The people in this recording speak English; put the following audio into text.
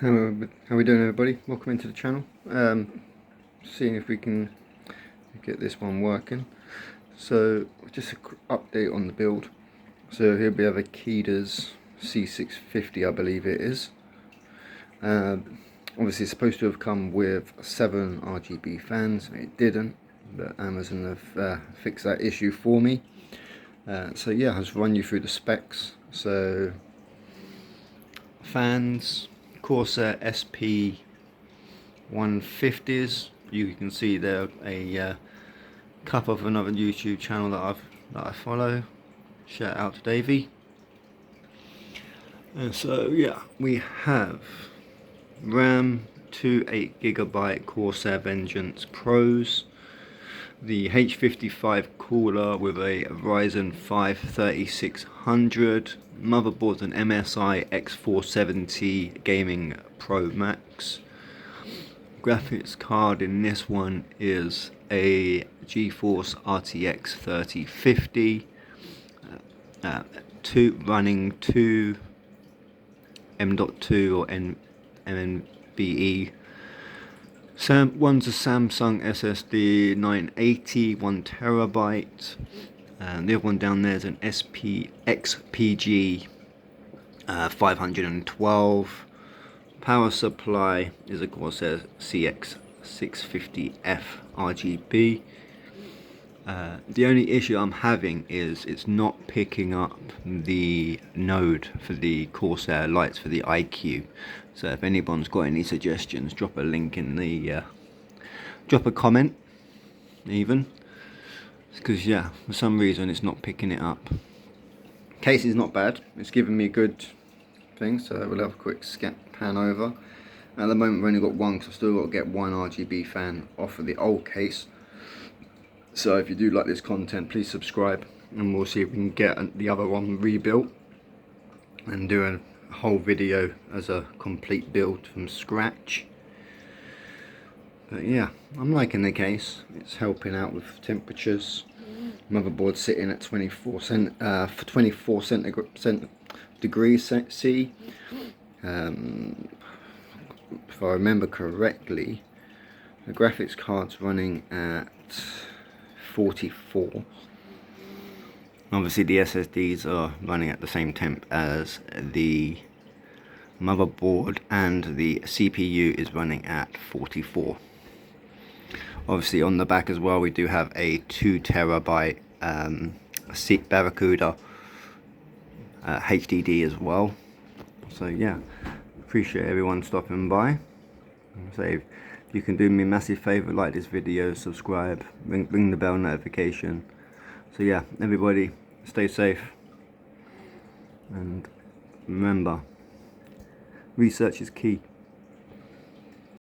How we doing, everybody? Welcome into the channel. Seeing if we can get this one working. So just a quick update on the build. So here we have a KEDIERS C650, I believe it is. Obviously it's supposed to have come with 7 RGB fans. It didn't, but Amazon have fixed that issue for me. So yeah, I'll just run you through the specs. So fans, Corsair SP 150s. You can see there a couple of another YouTube channel that I follow. Shout out to Davey. And so yeah, we have RAM 2 8GB Corsair Vengeance Pros, the H55 cooler with a Ryzen 5 3600, motherboard an MSI X470 Gaming Pro Max. Graphics card in this one is a GeForce RTX 3050, running 2 M.2 or NVMe. One's a Samsung SSD 980, 1TB, and the other one down there is an XPG 512. Power supply is of course a CX650F RGB. The only issue I'm having is it's not picking up the node for the Corsair lights for the IQ. So if anyone's got any suggestions, drop a link in the drop a comment even, because yeah, for some reason it's not picking it up. Case is not bad, it's giving me a good thing, so we'll have a quick pan over. At the moment we've only got one, because I've still got to get one RGB fan off of the old case. So if you do like this content, please subscribe, and we'll see if we can get the other one rebuilt and do a whole video as a complete build from scratch. But yeah, I'm liking the case. It's helping out with temperatures. Motherboard sitting at 24 degrees C. If I remember correctly, the graphics card's running at 44. Obviously the SSDs are running at the same temp as the motherboard, and the CPU is running at 44. Obviously on the back as well we do have a 2TB Barracuda HDD as well. So yeah, appreciate everyone stopping by. So if you can do me a massive favour, like this video, subscribe, ring the bell notification. So yeah, everybody stay safe, and remember, research is key.